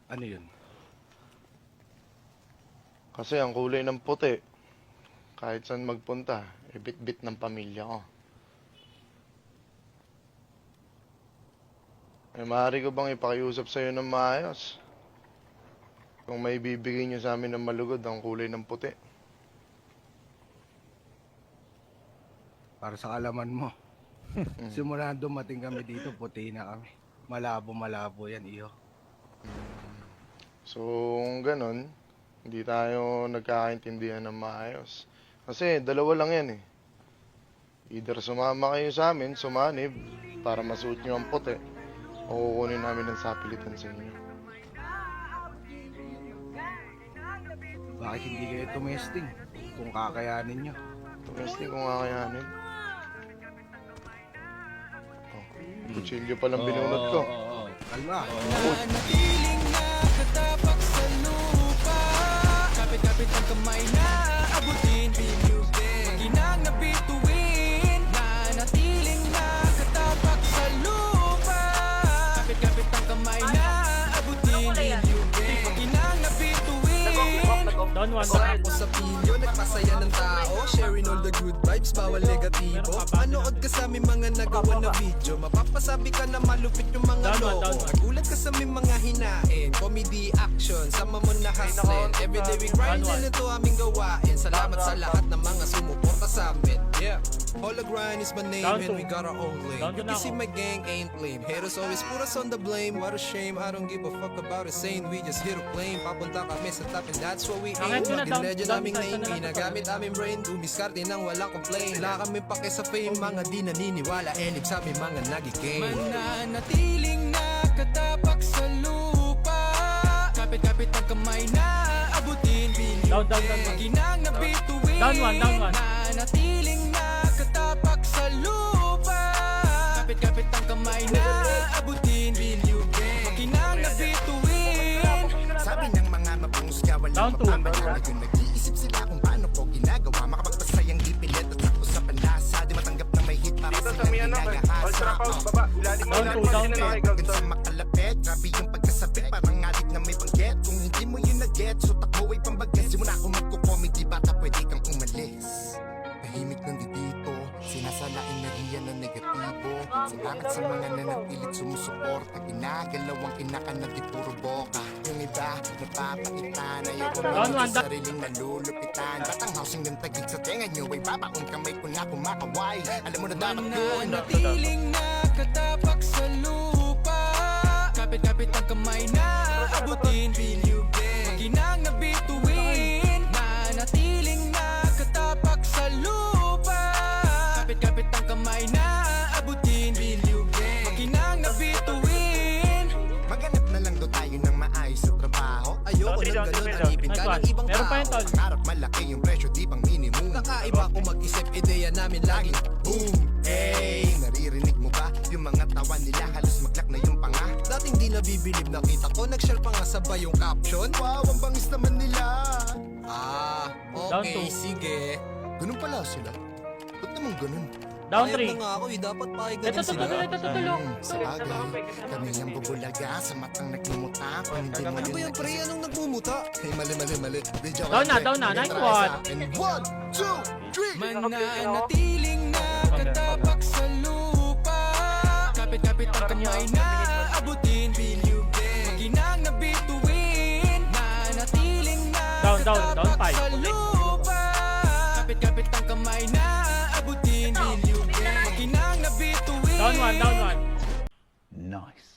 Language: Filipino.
Ano yun? Kasi ang kulay ng puti, kahit saan magpunta, bit-bit ng pamilya ko. Maaari ko bang ipakiusap sa'yo ng maayos? Kung may bibigay niyo sa amin ng malugod ang kulay ng puti. Para sa kalaman mo. Simula dumating kami dito, puti na kami. Malabo-malabo yan, iyo. So, kung ganun, hindi tayo nagkakaintindihan ng maayos. Kasi dalawa lang yan eh. Either sumama kayo sa amin, sumanib, para masuot nyo ang puti, o kukunin namin ang sapilitan sa inyo. Bakit hindi kayo tumesting kung kakayanin nyo? Tumesting kung kakayanin. Oh, kutsilyo palang binunot ko. Kalma. Nanatiling nakatapak sa lupa. Kapit-kapit ang kamay na abutin. Maginang na bituin. Nanatiling nakatapak sa lupa. Kapit-kapit ang kamay na abutin. Maginang na bituin. Down one. Ako sa pilyo, nagpasaya ng tao. Sharing all the good vibes, bawal negatibo. Manood ka sa aming mga nagawa na video. Mapapasabi ka na malupit yung mga loko. Nagulat ka sa aming mga hinain. Comedy, action, sama mo na hustling. Everyday we grind din ito aming gawain. Salamat sa lahat ng mga sumuporta sa amin. Yeah, Hologrind is my name and we got our own lane. You can see my gang ain't lame. Haters always put us on the blame. What a shame, I don't give a fuck about it saying. We just here to claim. Papunta kami sa top and that's what we aim. Maging legend aming name. Ginagamit aming brain. Dumiskarte nang walang complain. Wala kami pake sa fame. Mga di naniniwala. Enig sa aming mga nagigame. Mananatiling nakatapak sa lupa. Kapit-kapit ang kamay na abutin. Down. Maginang na bituin. Down one. Mananatiling nakatapak sa lupa. Kapit-kapit ang kamay na abutin. Maginang na bituin. Sabi ng mga mapangusga, Down walang two. mapapala. Yung nag-iisip sila kung paano ko ginagawa. Makapagpasayang di pilit at sakto sa panlasa. Di matanggap na may hit para Dito sa silang may anak, ginagahasa. baba. Down two. Hanggang sa makalapit, grabe yung pagkasabit. Parang adik na may pangget. Kung hindi mo yun na-get, so takbo ay pambagas. Simula ako magko-comedy, bata pwede kang umalis. Tahimik lang dito, sinasala enerhiya na negatibo. Salamat sa mga nanatilit sumusuporta. Ginagalawang kinaka na di puro boka. Yung iba, napapaitan. Ayaw ko Down one, sa sariling nalulupitan. Batang housing ng tagig sa tenga nyo ay babaong kamay ko na kumakaway. Alam mo na dapat yun. Mananatiling nakatapak sa lupa. Kapit-kapit ang kamay na abutin. Maginang na bituin. Mananatiling nakatapak sa lupa. Kapit-kapit ang kamay na abutin. Maginang na bituin. Maghanap na lang daw tayo ng maayos sa trabaho. Ayoko ng ganun, alipin ka ng ibang Meron pa tao. yun, tol. Pangarap malaki yung presyo, di pang minimum. Kakaiba kung mag-isip, ideya namin laging Boom! Hey! Naririnig mo ba? Yung mga tawa nila halos maglak na yung panga. dating di nabibilib. Nakita ko, nag-share pa nga sabay yung caption. Wow, ang bangis naman nila. Down Okay, two. sige. Ganun pala sila. Ba't naman ganun? Down Payag 3. na nga ako dapat pakinggan Ito, sila. tutulong. Sa bagay, kami ang bubulaga sa matang nagmumuta. Kung hindi mo Ano yun ba yung pre? Anong nagmumuta? Hey, mali. Video Down na. Nice one. And 1, 2, 3. Mananatiling nakatapak sa lupa. Kapit-kapit ang kamay na abutin. Maginang na bituin. Mananatiling Down nakatapak five. sa lupa. Kapit-kapit ang kamay na abutin. Maginang na bituin. Down one. Nice.